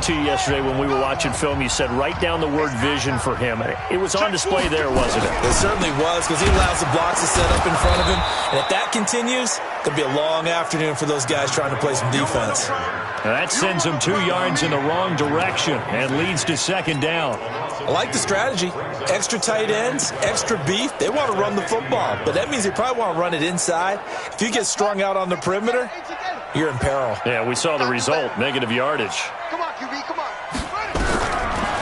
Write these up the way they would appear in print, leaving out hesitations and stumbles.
to you yesterday when we were watching film. You said write down the word vision for him. It was on display there, wasn't it? It certainly was, because he allows the blocks to set up in front of him. And if that continues, it'll be a long afternoon for those guys trying to play some defense. That sends them 2 yards in the wrong direction and leads to second down. I like the strategy. Extra tight ends, extra beef. They want to run the football, but that means they probably want to run it inside. If you get strung out on the perimeter, you're in peril. Yeah, we saw the result, negative yardage. Come on, QB, come on.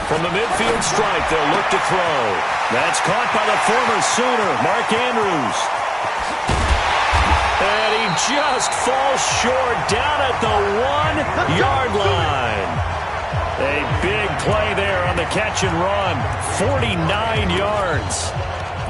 From the midfield stripe, they'll look to throw. That's caught by the former Sooner, Mark Andrews. And he just falls short down at the 1-yard line. A big play there on the catch and run. 49 yards.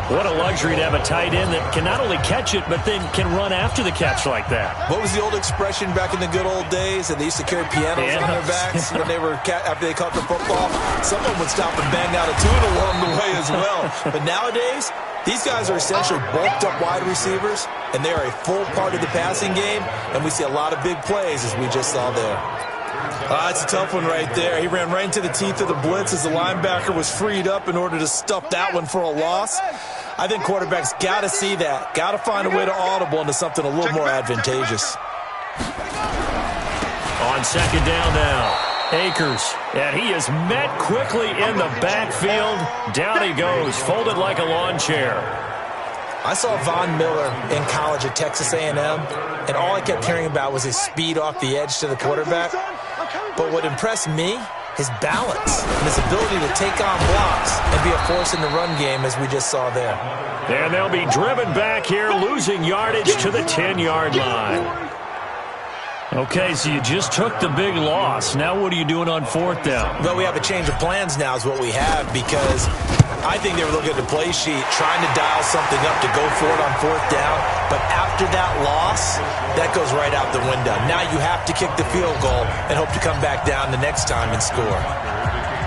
What a luxury to have a tight end that can not only catch it, but then can run after the catch like that. What was the old expression back in the good old days? And they used to carry pianos on their backs when they were after they caught the football. Someone would stop and bang out a tune along the way as well. But nowadays, these guys are essentially bulked up wide receivers, and they are a full part of the passing game. And we see a lot of big plays, as we just saw there. That's a tough one right there. He ran right into the teeth of the blitz as the linebacker was freed up in order to stuff that one for a loss. I think quarterbacks got to see that. Got to find a way to audible into something a little more advantageous. On second down now, Akers. And he is met quickly in the backfield. Down he goes, folded like a lawn chair. I saw Von Miller in college at Texas A&M, and all I kept hearing about was his speed off the edge to the quarterback. But what impressed me, his balance and his ability to take on blocks and be a force in the run game, as we just saw there. And they'll be driven back here, losing yardage to the 10-yard line. Okay, so you just took the big loss. Now what are you doing on fourth down? Well, we have a change of plans now is what we have, because I think they were looking at the play sheet, trying to dial something up to go for it on fourth down. But after that loss, that goes right out the window. Now you have to kick the field goal and hope to come back down the next time and score.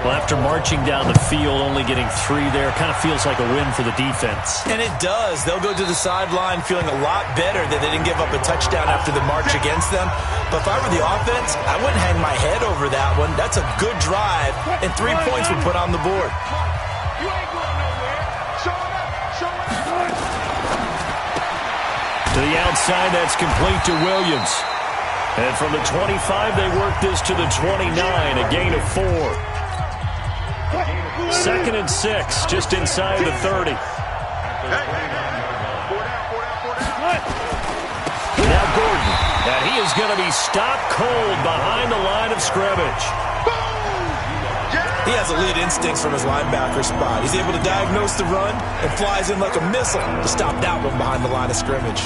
Well, after marching down the field, only getting 3 there, kind of feels like a win for the defense. And it does. They'll go to the sideline feeling a lot better that they didn't give up a touchdown after the march against them. But if I were the offense, I wouldn't hang my head over that one. That's a good drive, and 3 points were put on the board. You ain't going nowhere. Show it up. Show it up. To the outside, that's complete to Williams. And from the 25, they work this to the 29, a gain of 4. 2nd and 6, just inside the 30. Now Gordon, and he is going to be stopped cold behind the line of scrimmage. He has elite instincts from his linebacker spot. He's able to diagnose the run and flies in like a missile to stop that one behind the line of scrimmage.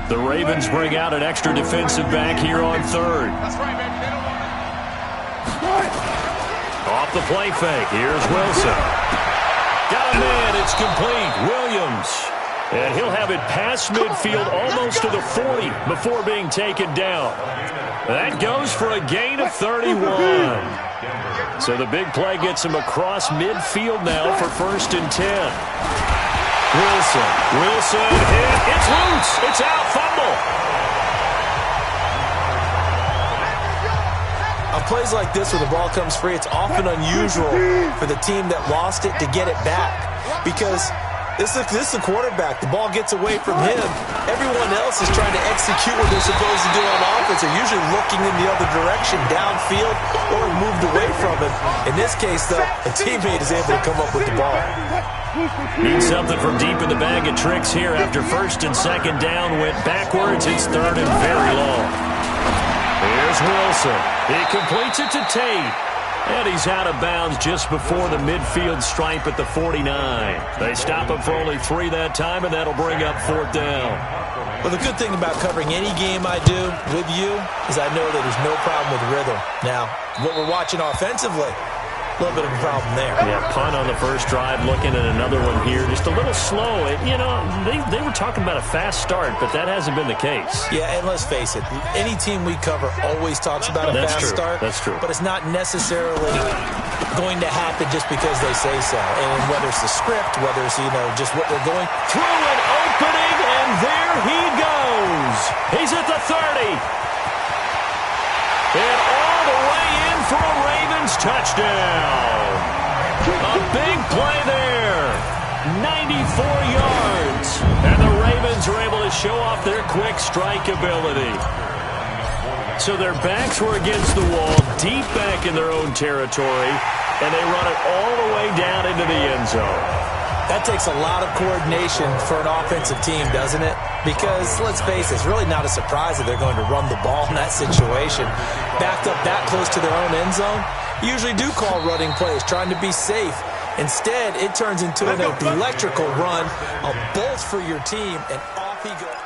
The Ravens bring out an extra defensive back here on 3rd. That's right, baby. They don't want it. Off the play fake, here's Wilson. Got a man, it's complete. Williams. And he'll have it past midfield almost to the 40 before being taken down. That goes for a gain of 31. So the big play gets him across midfield now for 1st and 10. Wilson hit. It's loose. It's out. Fumble. On plays like this where the ball comes free, it's often unusual for the team that lost it to get it back, because this is a quarterback. The ball gets away from him. Everyone else is trying to execute what they're supposed to do on offense. They're usually looking in the other direction, downfield, or moved away from him. In this case, though, a teammate is able to come up with the ball. Need something from deep in the bag of tricks here after 1st and 2nd down. Went backwards. It's 3rd and very long. Here's Wilson. He completes it to Tate. And he's out of bounds just before the midfield stripe at the 49. They stop him for only 3 that time, and that'll bring up 4th down. Well, the good thing about covering any game I do with you is I know that there's no problem with rhythm. Now, what we're watching offensively, a little bit of a problem there. Yeah, punt on the first drive, looking at another one here. Just a little slow. They were talking about a fast start, but that hasn't been the case. Yeah, and let's face it, any team we cover always talks about a fast start. That's true. But it's not necessarily going to happen just because they say so. And whether it's the script, whether it's, just what they're going through an opening, and there he goes. He's at the 30. And all the way in for a Ravens touchdown. A big play there. 94 yards. And the Ravens are able to show off their quick strike ability. So their backs were against the wall, deep back in their own territory, and they run it all the way down into the end zone. That takes a lot of coordination for an offensive team, doesn't it? Because, let's face it, it's really not a surprise that they're going to run the ball in that situation. Backed up that close to their own end zone, you usually do call running plays, trying to be safe. Instead, it turns into an electrical run, a bolt for your team, and off he goes.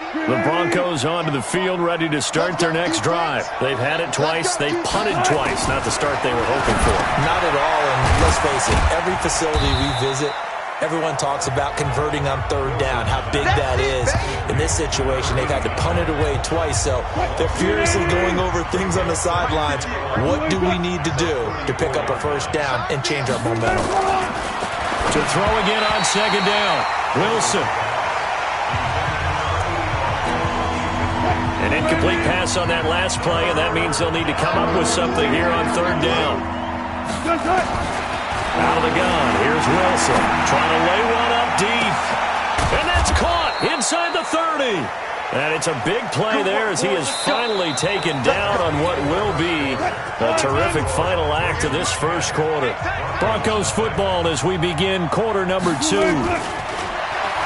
The Broncos onto the field, ready to start their next drive. They've had it twice. They've punted twice. Not the start they were hoping for. Not at all, and let's face it, every facility we visit, everyone talks about converting on third down, how big that is. In this situation, they've had to punt it away twice, so they're furiously going over things on the sidelines. What do we need to do to pick up a first down and change our momentum? To throw again on second down, Wilson. An incomplete pass on that last play, and that means they'll need to come up with something here on third down. Out of the gun, here's Wilson, trying to lay one up deep. And that's caught inside the 30. And it's a big play there as he is finally taken down on what will be a terrific final act of this first quarter. Broncos football as we begin quarter number 2.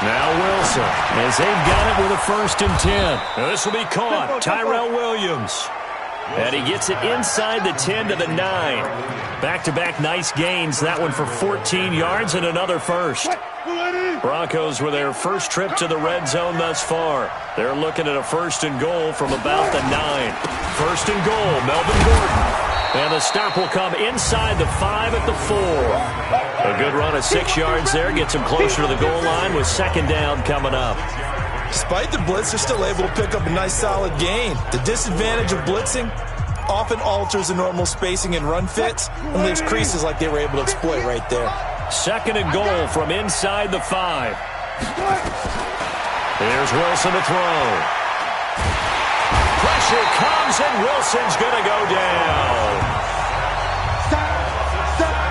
Now Wilson, as they've got it with a 1st and 10. Now this will be caught. Tyrell Williams. And he gets it inside the 10 to the 9. Back-to-back nice gains. That one for 14 yards and another first. Broncos with their first trip to the red zone thus far. They're looking at a 1st and goal from about the 9. 1st and goal, Melvin Gordon. And the stop will come inside the 5 at the 4. A good run of 6 yards there. Gets him closer to the goal line with 2nd down coming up. Despite the blitz, they're still able to pick up a nice solid gain. The disadvantage of blitzing often alters the normal spacing and run fits and leaves creases like they were able to exploit right there. 2nd and goal from inside the 5. Here's Wilson to throw. Pressure comes, and Wilson's going to go down.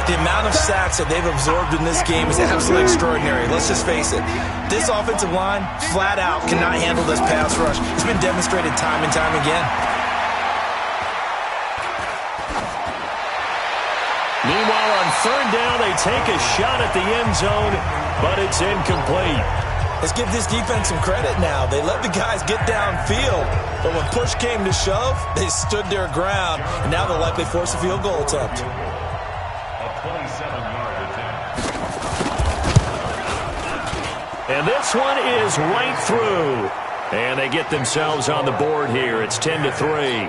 The amount of sacks that they've absorbed in this game is absolutely extraordinary. Let's just face it. This offensive line, flat out, cannot handle this pass rush. It's been demonstrated time and time again. Meanwhile, on 3rd down, they take a shot at the end zone, but it's incomplete. Let's give this defense some credit now. They let the guys get downfield, but when push came to shove, they stood their ground, and now they'll likely force a field goal attempt. And this one is right through. And they get themselves on the board here. It's 10-3.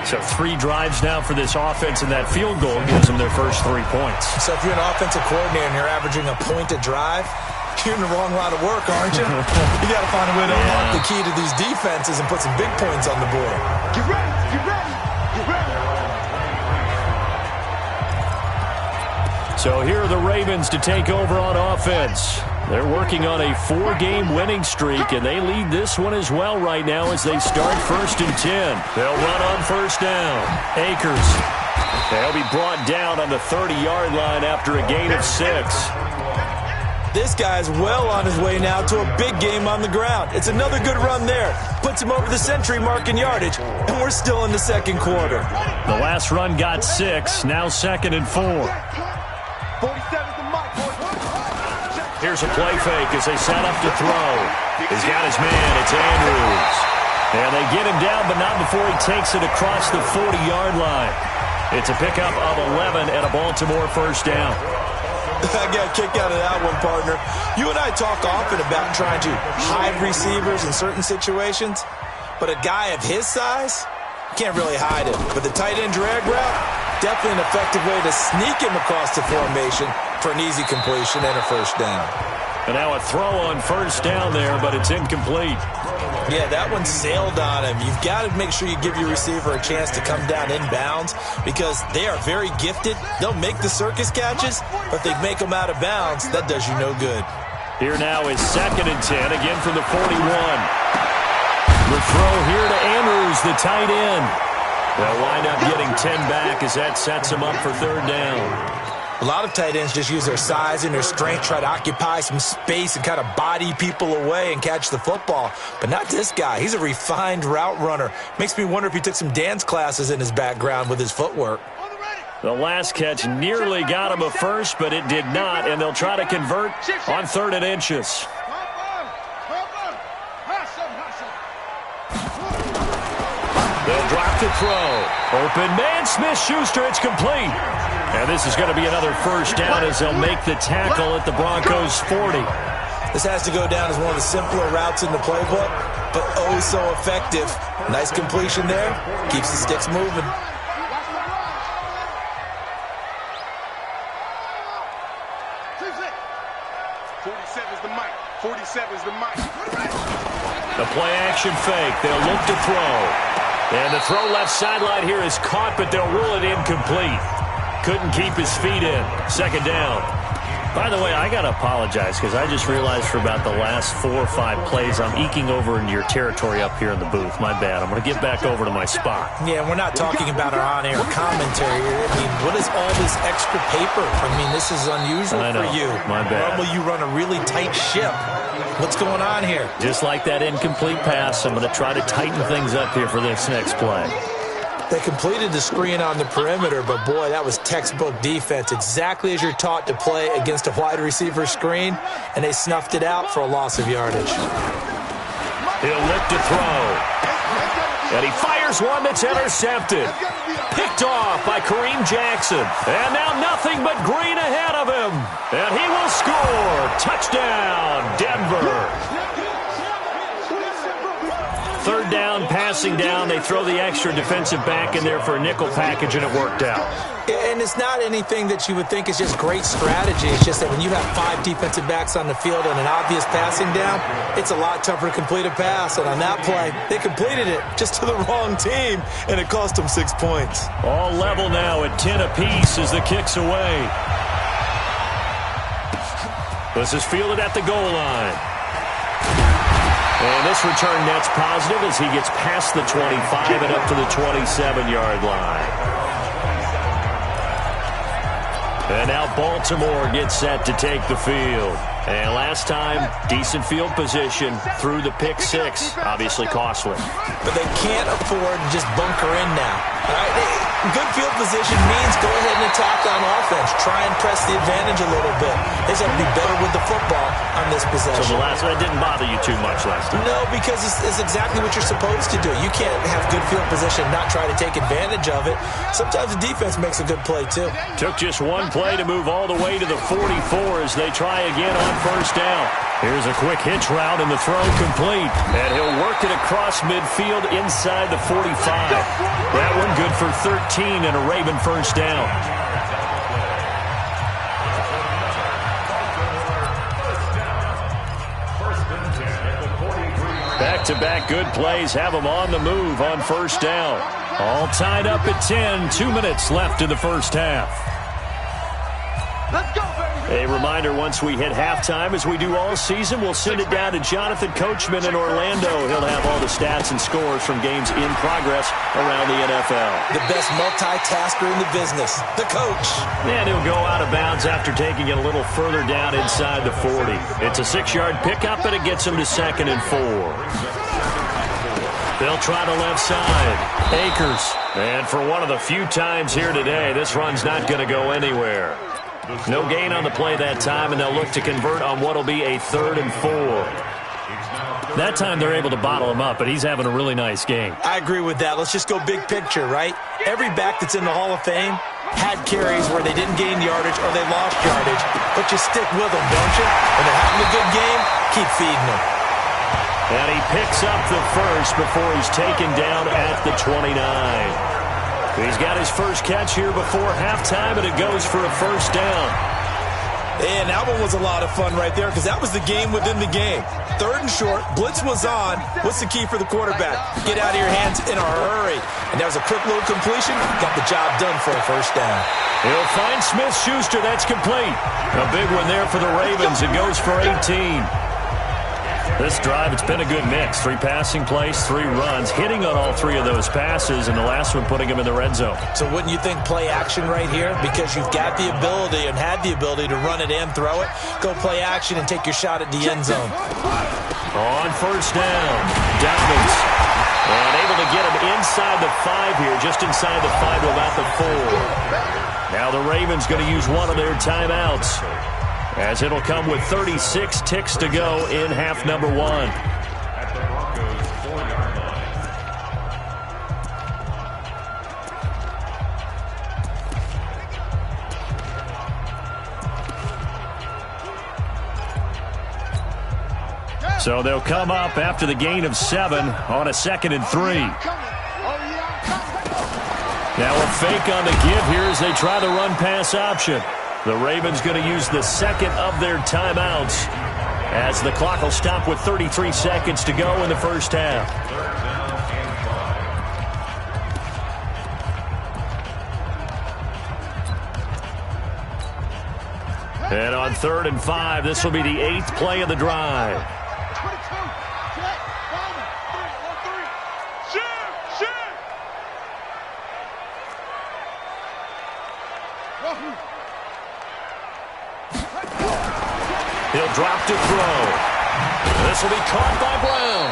So 3 drives now for this offense, and that field goal gives them their first 3 points. So if you're an offensive coordinator and you're averaging a point a drive, you're in the wrong line of work, aren't you? You got to find a way to unlock the key to these defenses and put some big points on the board. Get ready, get ready, get ready. So here are the Ravens to take over on offense. They're working on a 4-game winning streak, and they lead this one as well right now as they start 1st and 10. They'll run on 1st down. Akers. They'll be brought down on the 30-yard line after a gain of 6. This guy's well on his way now to a big game on the ground. It's another good run there. Puts him over the century mark in yardage, and we're still in the 2nd quarter. The last run got 6, now 2nd and 4. 47's the mic, boys. Here's a play fake as they set up to throw. He's got his man. It's Andrews. And they get him down, but not before he takes it across the 40-yard line. It's a pickup of 11 and a Baltimore 1st down. I got a kick out of that one, partner. You and I talk often about trying to hide receivers in certain situations, but a guy of his size can't really hide him. But the tight end drag route, definitely an effective way to sneak him across the formation for an easy completion and a 1st down. And now a throw on 1st down there, but it's incomplete. Yeah, that one sailed on him. You've got to make sure you give your receiver a chance to come down inbounds because they are very gifted. They'll make the circus catches, but if they make them out of bounds, that does you no good. Here now is 2nd and 10, again from the 41. throw here to Andrews, the tight end. They'll wind up getting 10 back as that sets them up for third down. A lot of tight ends just use their size and their strength, try to occupy some space and kind of body people away and catch the football. But not this guy. He's a refined route runner. Makes me wonder if he took some dance classes in his background with his footwork. The last catch nearly got him a first, but it did not, and they'll try to convert on 3rd and inches. They'll drop the throw. Open man, Smith-Schuster, it's complete. And this is going to be another first down as they'll make the tackle at the Broncos' 40. This has to go down as one of the simpler routes in the playbook, but oh so effective. Nice completion there. Keeps the sticks moving. The play-action fake. They'll look to throw. And the throw left sideline here is caught, but they'll rule it incomplete. Couldn't keep his feet in. 2nd down. By the way, I got to apologize because I just realized for about the last 4 or 5 plays I'm eking over into your territory up here in the booth. My bad. I'm going to get back over to my spot. Yeah, we're not talking about our on-air commentary here. I mean, what is all this extra paper? I mean, this is unusual for you. My bad. Normally you run a really tight ship. What's going on here? Just like that incomplete pass, I'm going to try to tighten things up here for this next play. They completed the screen on the perimeter, but boy, that was textbook defense. Exactly as you're taught to play against a wide receiver screen, and they snuffed it out for a loss of yardage. He'll look to throw. And he fires one that's intercepted. Picked off by Kareem Jackson. And now nothing but green ahead of him. And he will score. Touchdown, Denver. 3rd down, passing down. They throw the extra defensive back in there for a nickel package, and it worked out. And it's not anything that you would think is just great strategy. It's just that when you have 5 defensive backs on the field and an obvious passing down, it's a lot tougher to complete a pass. And on that play, they completed it just to the wrong team, and it cost them 6 points. All level now at 10 apiece as the kick's away. This is fielded at the goal line. And this return net's positive as he gets past the 25 and up to the 27-yard line. And now Baltimore gets set to take the field. And last time, decent field position through the pick 6. Obviously costly. But they can't afford to just bunker in now. All right? Good field position means go ahead and attack on offense. Try and press the advantage a little bit. They just have to be better with the football on this possession. So the last one didn't bother you too much last time? No, because it's exactly what you're supposed to do. You can't have good field position and not try to take advantage of it. Sometimes the defense makes a good play, too. Took just one play to move all the way to the 44 as they try again on 1st down. Here's a quick hitch route and the throw complete. And he'll work it across midfield inside the 45. That one good for 13 and a Raven 1st down. Back-to-back good plays have them on the move on 1st down. All tied up at 10. 2 minutes left in the first half. Let's go, baby. A reminder, once we hit halftime, as we do all season, we'll send it down to Jonathan Coachman in Orlando. He'll have all the stats and scores from games in progress around the NFL. The best multitasker in the business, the coach. And he'll go out of bounds after taking it a little further down inside the 40. It's a 6-yard pickup, and it gets him to 2nd and 4. They'll try the left side. Akers. And for one of the few times here today, this run's not going to go anywhere. No gain on the play that time, and they'll look to convert on what will be a 3rd and 4. That time they're able to bottle him up, but he's having a really nice game. I agree with that. Let's just go big picture, right? Every back that's in the Hall of Fame had carries where they didn't gain yardage or they lost yardage, but you stick with them, don't you? When they're having a good game, keep feeding them. And he picks up the first before he's taken down at the 29. He's got his first catch here before halftime, and it goes for a 1st down. And that one was a lot of fun right there because that was the game within the game. 3rd and short, blitz was on. What's the key for the quarterback? Get out of your hands in a hurry. And that was a quick little completion. Got the job done for a 1st down. He'll find Smith-Schuster. That's complete. A big one there for the Ravens. It goes for 18. This drive, it's been a good mix. 3 passing plays, 3 runs, hitting on all 3 of those passes, and the last one putting him in the red zone. So wouldn't you think play action right here? Because you've got the ability and had the ability to run it and throw it. Go play action and take your shot at the end zone. On first down, Dobbins. And able to get him inside the 5 here, just inside the 5 to about the 4. Now the Ravens going to use one of their timeouts, as it'll come with 36 ticks to go in half number 1. So they'll come up after the gain of 7 on a 2nd and 3. Now a fake on the give here as they try the run-pass option. The Ravens going to use the 2nd of their timeouts, as the clock will stop with 33 seconds to go in the first half. And on 3rd and 5, this will be the 8th play of the drive. He'll drop to throw. This will be caught by Brown.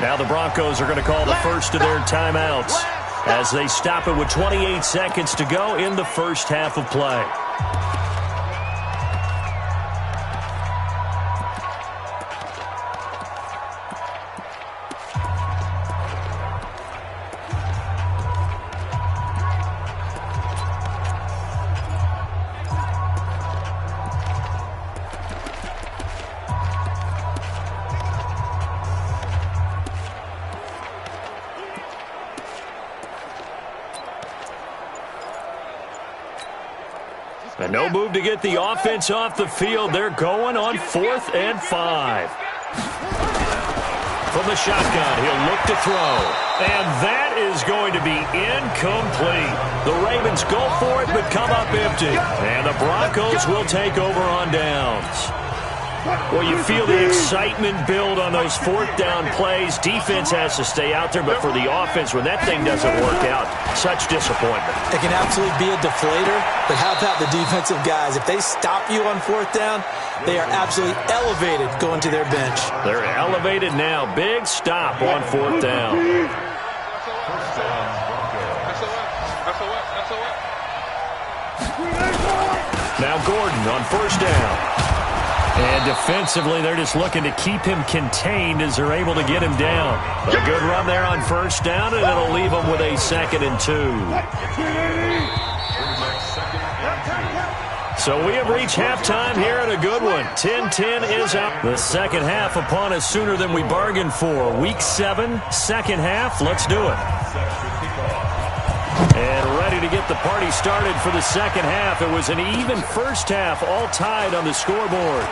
Now the Broncos are going to call the first of their timeouts, as they stop it with 28 seconds to go in the first half of play. And no move to get the offense off the field. They're going on 4th and 5. From the shotgun, he'll look to throw. And that is going to be incomplete. The Ravens go for it, but come up empty. And the Broncos will take over on downs. Well, you feel the excitement build on those 4th down plays. Defense has to stay out there, but for the offense, when that thing doesn't work out, such disappointment. It can absolutely be a deflator, but how about the defensive guys? If they stop you on 4th down, they are absolutely elevated going to their bench. They're elevated now. Big stop on 4th down. Now Gordon on first down. And defensively, they're just looking to keep him contained as they're able to get him down. A good run there on first down, and it'll leave them with a 2nd and 2. So we have reached halftime here at a good one. 10-10 is up. The second half upon us sooner than we bargained for. Week 7, second half. Let's do it. And ready to get the party started for the second half. It was an even first half, all tied on the scoreboard.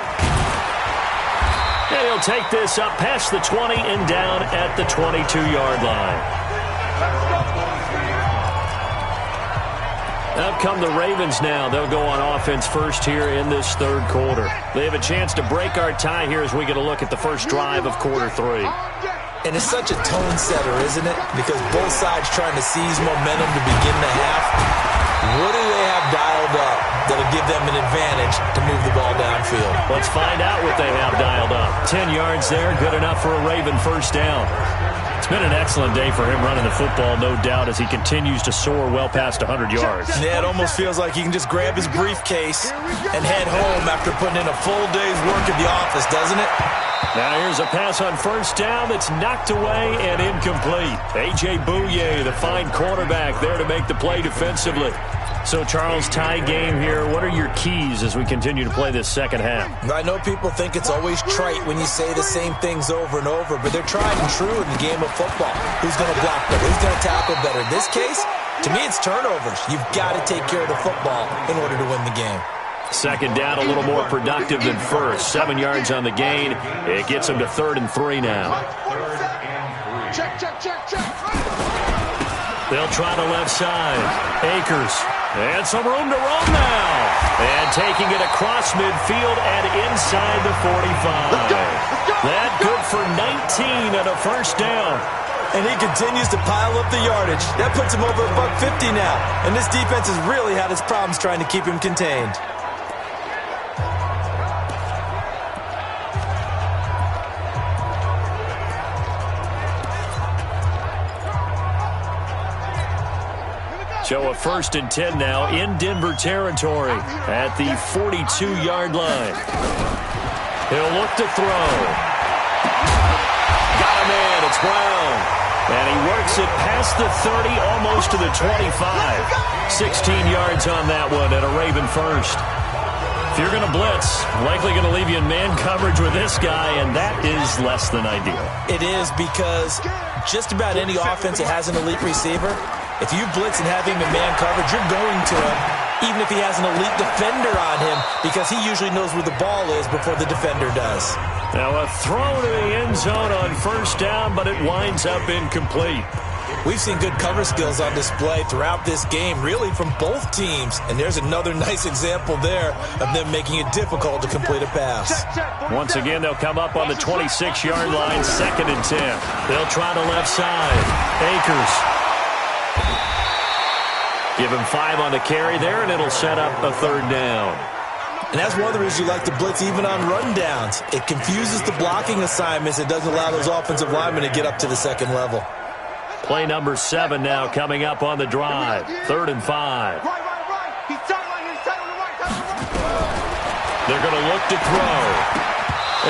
And he'll take this up past the 20 and down at the 22-yard line. Out come the Ravens now. They'll go on offense first here in this 3rd quarter. They have a chance to break our tie here as we get a look at the first drive of quarter 3. And it's such a tone setter, isn't it? Because both sides trying to seize momentum to begin the half. What do they have dialed up that'll give them an advantage to move the ball downfield? Let's find out what they have dialed up. 10 yards there, good enough for a Raven first down. It's been an excellent day for him running the football, no doubt, as he continues to soar well past 100 yards. Yeah, it almost feels like he can just grab his briefcase and head home after putting in a full day's work at the office, doesn't it? Now here's a pass on first down that's knocked away and incomplete. A.J. Bouye, the fine quarterback, there to make the play defensively. So, Charles, tie game here. What are your keys as we continue to play this second half? I know people think it's always trite when you say the same things over and over, but they're tried and true in the game of football. Who's going to block better? Who's going to tackle better? In this case, to me, it's turnovers. You've got to take care of the football in order to win the game. Second down, a little more productive than first. 7 yards on the gain. It gets him to 3rd and 3 now. Check. They'll try the left side. Akers. And some room to roam now. And taking it across midfield and inside the 45. That good for 19 and a first down. And he continues to pile up the yardage. That puts him over $150 now. And this defense has really had its problems trying to keep him contained. So a 1st and 10 now in Denver territory at the 42-yard line. He'll look to throw. Got him in. It's Brown. And he works it past the 30, almost to the 25. 16 yards on that one and a Raven first. If you're going to blitz, likely going to leave you in man coverage with this guy, and that is less than ideal. It is, because just about any offense that has an elite receiver, if you blitz and have him in man coverage, you're going to him, even if he has an elite defender on him, because he usually knows where the ball is before the defender does. Now a throw to the end zone on first down, but it winds up incomplete. We've seen good cover skills on display throughout this game, really from both teams. And there's another nice example there of them making it difficult to complete a pass. Once again, they'll come up on the 26-yard line, 2nd and 10. They'll try the left side. Akers. Give him 5 on the carry there, and it'll set up a 3rd down. And that's one of the reasons you like to blitz even on rundowns. It confuses the blocking assignments. It doesn't allow those offensive linemen to get up to the second level. Play number 7 now coming up on the drive. 3rd and 5. They're going to look to throw.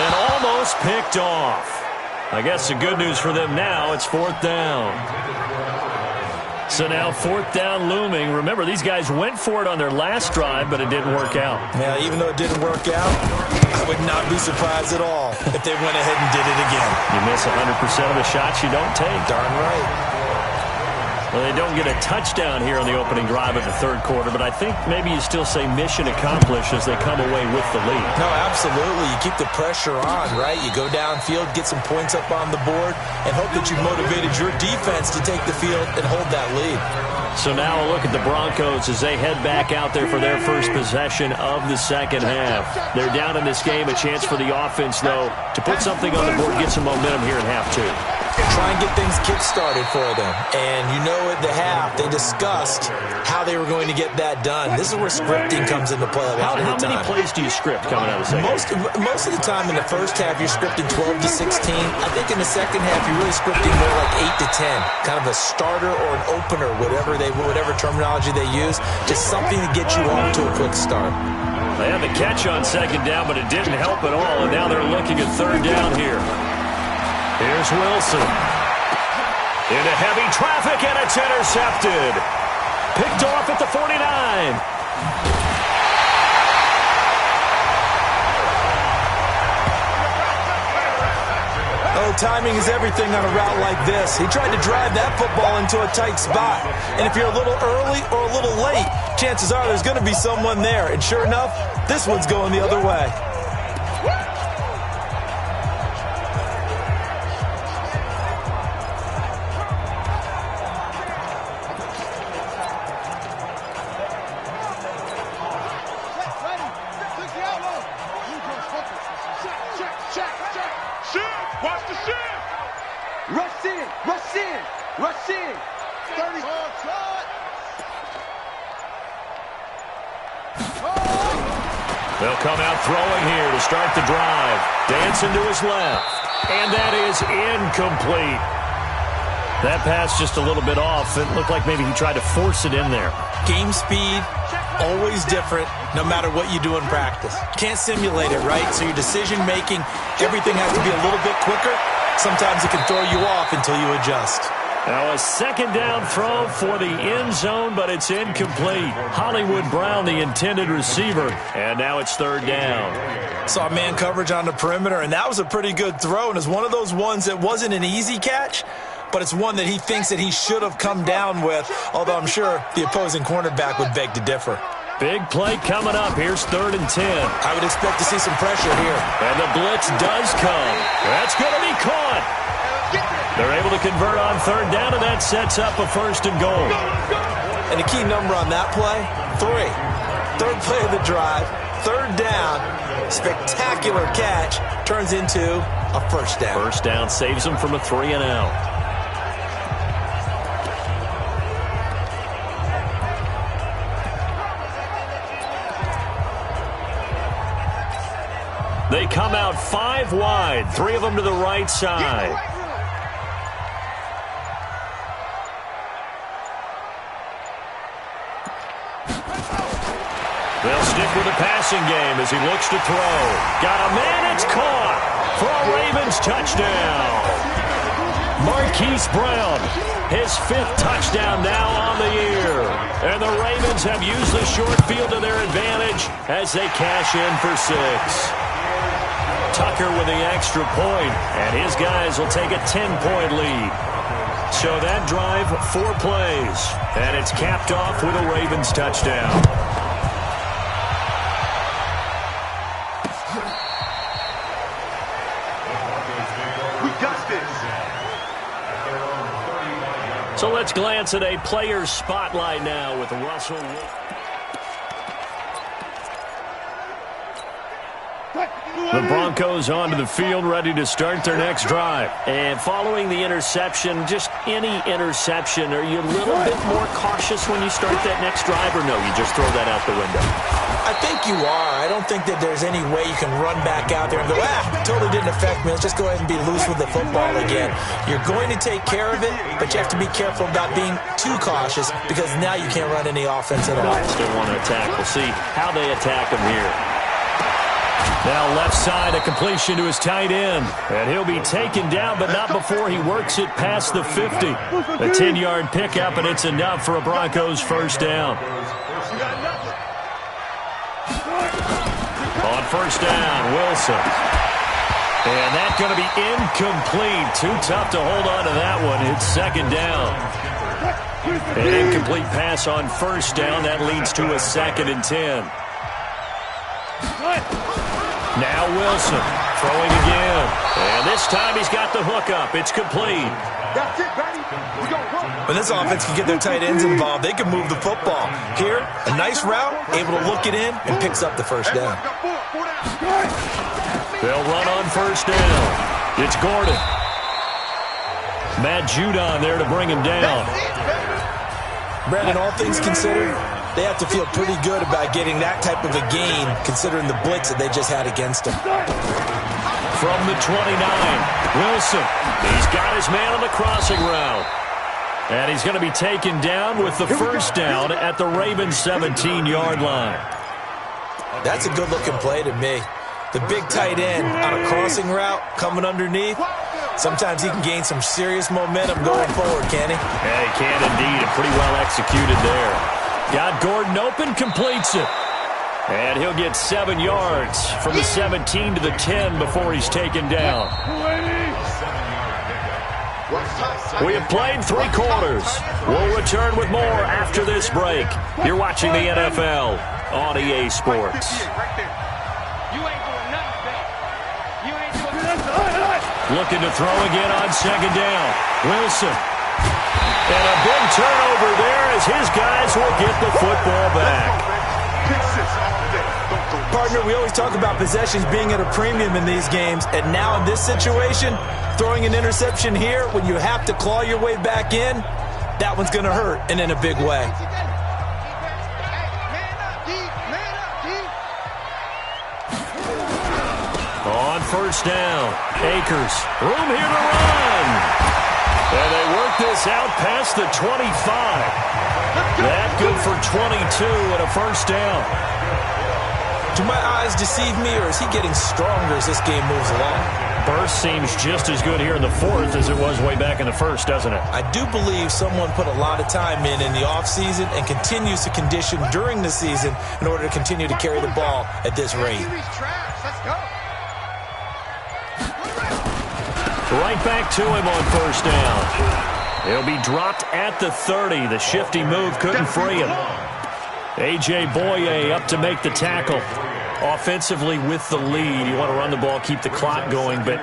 And almost picked off. I guess the good news for them now, it's 4th down. So now 4th down looming. Remember, these guys went for it on their last drive, but it didn't work out. Yeah, even though it didn't work out, I would not be surprised at all if they went ahead and did it again. You miss 100% of the shots you don't take. Darn right. Well, they don't get a touchdown here on the opening drive of the 3rd quarter, but I think maybe you still say mission accomplished as they come away with the lead. No, absolutely. You keep the pressure on, right? You go downfield, get some points up on the board, and hope that you've motivated your defense to take the field and hold that lead. So now a look at the Broncos as they head back out there for their first possession of the second half. They're down in this game. A chance for the offense, though, to put something on the board, get some momentum here in half 2. Try and get things kick-started for them. And you know at the half, they discussed how they were going to get that done. This is where scripting comes into play a lot of the time. How many plays do you script coming out of the second half? Most of the time in the first half, you're scripting 12 to 16. I think in the second half, you're really scripting more like 8 to 10. Kind of a starter or an opener, whatever terminology they use. Just something to get you off to a quick start. They had the catch on 2nd down, but it didn't help at all. And now they're looking at 3rd down here. Here's Wilson. Into heavy traffic, and it's intercepted. Picked off at the 49. Oh, timing is everything on a route like this. He tried to drive that football into a tight spot. And if you're a little early or a little late, chances are there's going to be someone there. And sure enough, this one's going the other way. They'll come out throwing here to start the drive. Dancing to his left. And that is incomplete. That pass just a little bit off. It looked like maybe he tried to force it in there. Game speed, always different, no matter what you do in practice. Can't simulate it, right? So your decision-making, everything has to be a little bit quicker. Sometimes it can throw you off until you adjust. Now a 2nd down throw for the end zone, but it's incomplete. Hollywood Brown, the intended receiver, and now it's 3rd down. Saw man coverage on the perimeter, and that was a pretty good throw, and it's one of those ones that wasn't an easy catch, but it's one that he thinks that he should have come down with, although I'm sure the opposing cornerback would beg to differ. Big play coming up. Here's 3rd and 10. I would expect to see some pressure here. And the blitz does come. That's going to be caught. They're able to convert on third down, and that sets up a first and goal. And the key number on that play, 3. Third play of the drive, third down, spectacular catch, turns into a first down. First down saves them from a 3-and-out. They come out 5 wide, 3 of them to the right side. They'll stick with the passing game as he looks to throw. Got a man, it's caught for a Ravens touchdown. Marquise Brown, his 5th touchdown now on the year. And the Ravens have used the short field to their advantage as they cash in for 6. Tucker with the extra point, and his guys will take a 10-point lead. So that drive, 4 plays, and it's capped off with a Ravens touchdown. We got this. So let's glance at a player's spotlight now with Russell. The Broncos onto the field, ready to start their next drive. And following the interception, just any interception, are you a little bit more cautious when you start that next drive, or no, you just throw that out the window? I think you are. I don't think that there's any way you can run back out there and go, totally didn't affect me. Let's just go ahead and be loose with the football again. You're going to take care of it, but you have to be careful about being too cautious because now you can't run any offense at all. Still want to attack. We'll see how they attack him here. Now left side, a completion to his tight end. And he'll be taken down, but not before he works it past the 50. A 10-yard pickup, and it's enough for a Broncos first down. On first down, Wilson. And that's going to be incomplete. Too tough to hold on to that one. It's second down. An incomplete pass on first down. That leads to a 2nd and 10. Now Wilson throwing again. And this time he's got the hook up. It's complete. That's it, buddy. We go. When this offense can get their tight ends involved, they can move the football. Here, a nice route, able to look it in, and picks up the first down. They'll run on first down. It's Gordon. Matt Judon there to bring him down. Brandon, all things considered, they have to feel pretty good about getting that type of a gain, considering the blitz that they just had against them. From the 29, Wilson. He's got his man on the crossing route. And he's going to be taken down with the first down at the Ravens' 17-yard line. That's a good-looking play to me. The big tight end on a crossing route coming underneath. Sometimes he can gain some serious momentum going forward, can he? Yeah, he can indeed, and pretty well executed there. Got Gordon open, completes it. And he'll get 7 yards from the 17 to the 10 before he's taken down. We have played 3 quarters. We'll return with more after this break. You're watching the NFL on EA Sports. Looking to throw again on second down. Wilson. And a big turnover there as his guys will get the football back. Partner, we always talk about possessions being at a premium in these games, and now in this situation, throwing an interception here when you have to claw your way back in, that one's going to hurt, and in a big way. On first down, Akers, room here to run. And they work this out past the 25. That good for 22 and a first down. Do my eyes deceive me, or is he getting stronger as this game moves along? Burst seems just as good here in the 4th as it was way back in the 1st, doesn't it? I do believe someone put a lot of time in the offseason and continues to condition during the season in order to continue to carry the ball at this rate. Right back to him on first down. He'll be dropped at the 30. The shifty move couldn't free him. A.J. Boye up to make the tackle. offensively with the lead. You want to run the ball, keep the clock going, but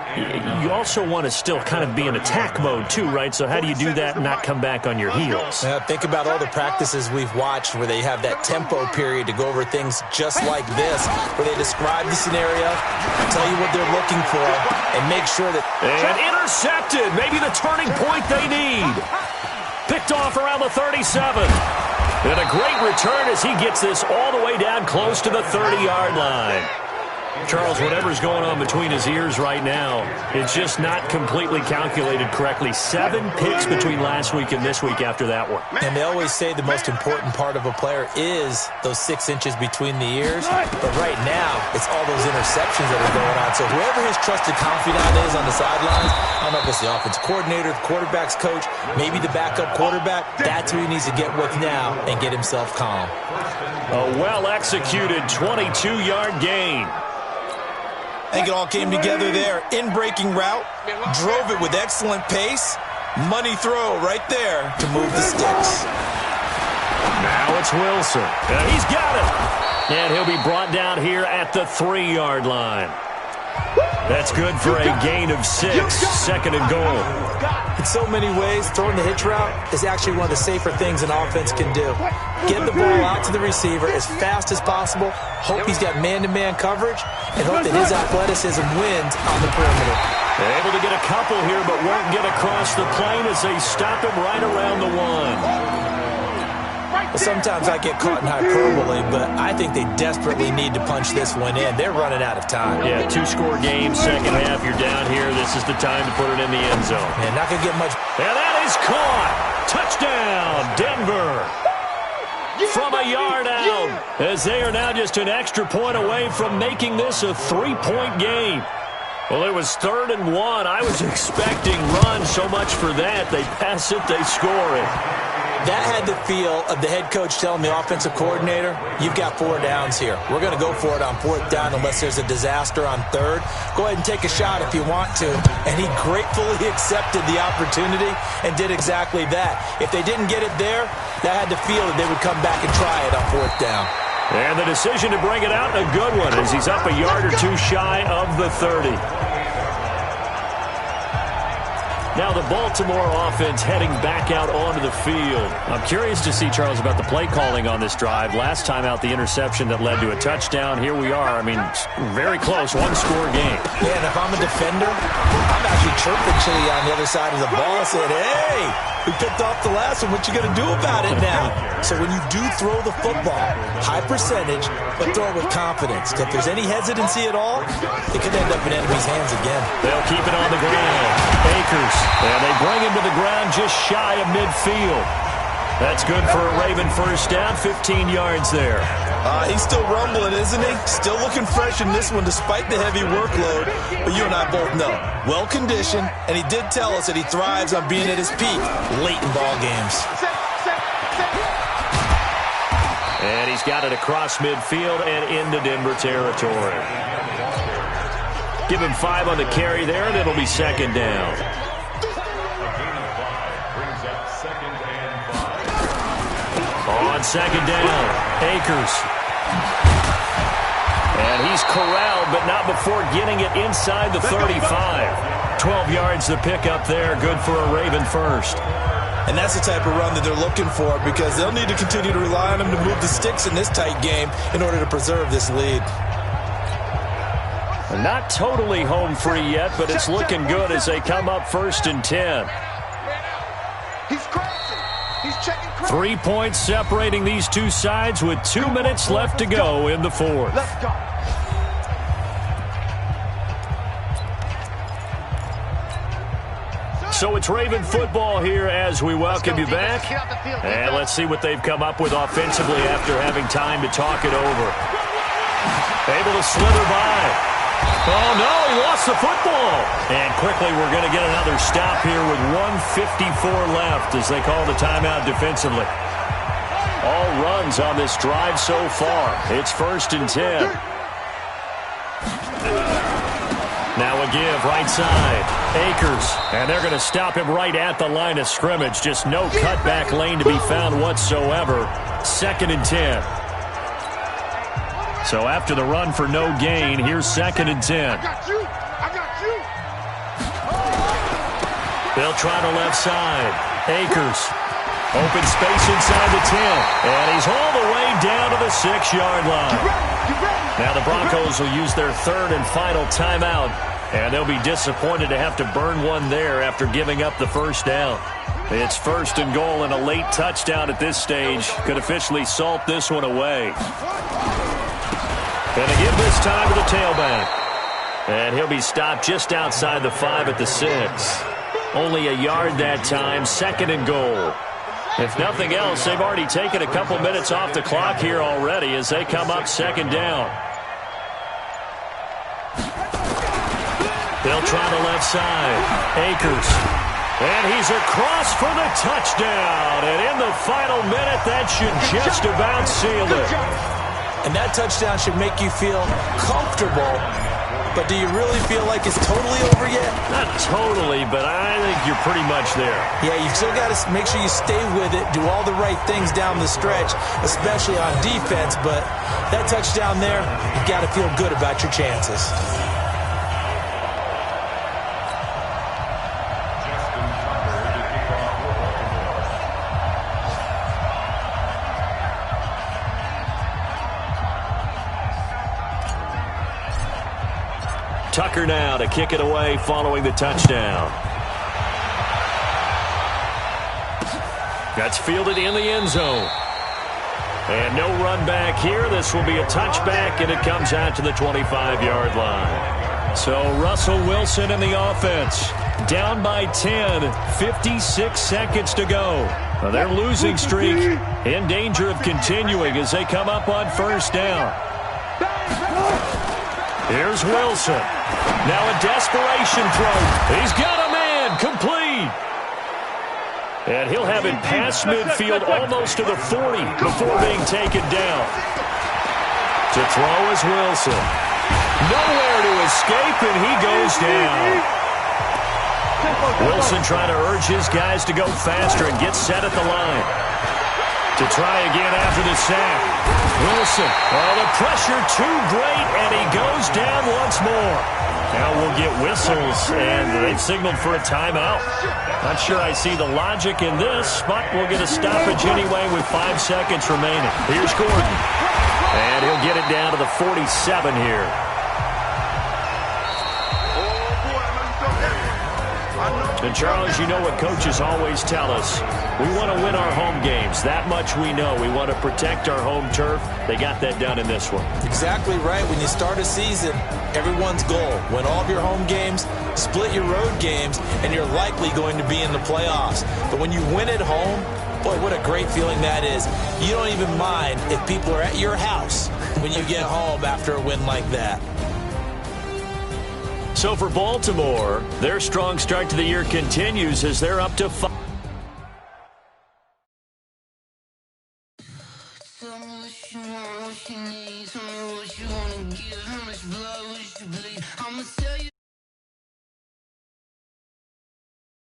you also want to still kind of be in attack mode too, right? So how do you do that and not come back on your heels? Think about all the practices we've watched where they have that tempo period to go over things just like this, where they describe the scenario, tell you what they're looking for, and make sure that... And intercepted. Maybe the turning point they need. Picked off around the 37. And a great return as he gets this all the way down close to the 30-yard line. Charles, whatever's going on between his ears right now, it's just not completely calculated correctly. 7 picks between last week and this week after that one. And they always say the most important part of a player is those 6 inches between the ears. But right now, it's all those interceptions that are going on. So whoever his trusted confidant is on the sidelines, I don't know if it's the offensive coordinator, the quarterback's coach, maybe the backup quarterback, that's who he needs to get with now and get himself calm. A well-executed 22-yard gain. I think it all came together there. In-breaking route, drove it with excellent pace. Money throw right there to move the sticks. Now it's Wilson. And he's got it. And he'll be brought down here at the 3-yard line. That's good for a gain of 6. 2nd and goal. In so many ways, throwing the hitch route is actually one of the safer things an offense can do. Get the ball out to the receiver as fast as possible, hope he's got man-to-man coverage, and hope that his athleticism wins on the perimeter. Able to get a couple here, but won't get across the plane as they stop him right around the 1. Sometimes I get caught in hyperbole, but I think they desperately need to punch this one in. They're running out of time. Yeah, 2-score game, second half. You're down here. This is the time to put it in the end zone. And not going to get much. And that is caught. Touchdown, Denver. From a yard out, as they are now just an extra point away from making this a 3-point game. Well, it was 3rd and 1. I was expecting run so much for that. They pass it, they score it. That had the feel of the head coach telling the offensive coordinator, you've got 4 downs here. We're going to go for it on 4th down unless there's a disaster on 3rd. Go ahead and take a shot if you want to. And he gratefully accepted the opportunity and did exactly that. If they didn't get it there, that had the feel that they would come back and try it on 4th down. And the decision to bring it out, a good one, as he's up a yard or 2 shy of the 30. Now the Baltimore offense heading back out onto the field. I'm curious to see, Charles, about the play calling on this drive. Last time out, the interception that led to a touchdown. Here we are. I mean, very close, 1-score game. Yeah, and if I'm a defender, I'm actually chirping Chili on the other side of the ball. I said, hey, we picked off the last one. What you going to do about it now? So when you do throw the football, high percentage, but throw it with confidence. If there's any hesitancy at all, it could end up in enemy's hands again. They'll keep it on the ground. Akers. And they bring him to the ground just shy of midfield. That's good for a Raven first down, 15 yards there. He's still rumbling, isn't he? Still looking fresh in this one despite the heavy workload. But you and I both know, well-conditioned, and he did tell us that he thrives on being at his peak late in ball games. And he's got it across midfield and into Denver territory. Give him 5 on the carry there, and it'll be 2nd down. On 2nd down, Akers. And he's corralled, but not before getting it inside the 35. 12 yards to pick up there, good for a Raven first. And that's the type of run that they're looking for because they'll need to continue to rely on him to move the sticks in this tight game in order to preserve this lead. Not totally home free yet, but it's looking good as they come up 1st and 10. He's crazy. He's checking crazy. 3 points separating these two sides with 2 minutes left to go in the 4th. Let's go. So it's Raven football here as we welcome you back. And let's see what they've come up with offensively after having time to talk it over. Able to slither by. Oh, no, he lost the football. And quickly we're going to get another stop here with 1:54 left as they call the timeout defensively. All runs on this drive so far. It's 1st and 10. Now a give, right side. Akers, and they're going to stop him right at the line of scrimmage. Just no cutback lane to be found whatsoever. 2nd and 10. So after the run for no gain, here's 2nd and 10. I got you. They'll try the left side. Akers. Open space inside the 10. And he's all the way down to the 6-yard line. Now the Broncos will use their 3rd and final timeout. And they'll be disappointed to have to burn one there after giving up the first down. It's 1st and goal, and a late touchdown at this stage could officially salt this one away. And they give this time to the tailback. And he'll be stopped just outside the 5 at the 6. Only a yard that time, 2nd and goal. If nothing else, they've already taken a couple minutes off the clock here already as they come up 2nd down. They'll try the left side. Akers. And he's across for the touchdown. And in the final minute, that should just about seal it. And that touchdown should make you feel comfortable. But do you really feel like it's totally over yet? Not totally, but I think you're pretty much there. Yeah, you've still got to make sure you stay with it, do all the right things down the stretch, especially on defense. But that touchdown there, you've got to feel good about your chances. Tucker now to kick it away following the touchdown. That's fielded in the end zone. And no run back here. This will be a touchback, and it comes out to the 25-yard line. So Russell Wilson in the offense. Down by 10, 56 seconds to go. Now their losing streak in danger of continuing as they come up on 1st down. Here's Wilson. Now a desperation throw. He's got a man. Complete. And he'll have it past midfield almost to the 40 before being taken down. To throw is Wilson. Nowhere to escape, and he goes down. Wilson trying to urge his guys to go faster and get set at the line. To try again after the sack. Wilson. Oh, the pressure too great, and he goes down once more. Now we'll get whistles, and they've signaled for a timeout. Not sure I see the logic in this, but we'll get a stoppage anyway with 5 seconds remaining. Here's Gordon. And he'll get it down to the 47 here. And Charles, you know what coaches always tell us. We want to win our home games. That much we know. We want to protect our home turf. They got that done in this one. Exactly right. When you start a season, everyone's goal, win all of your home games, split your road games, and you're likely going to be in the playoffs. But when you win at home, boy, what a great feeling that is. You don't even mind if people are at your house when you get home after a win like that. So for Baltimore, their strong start to the year continues as they're up to 5. Tell me what you want, what you need, tell me what you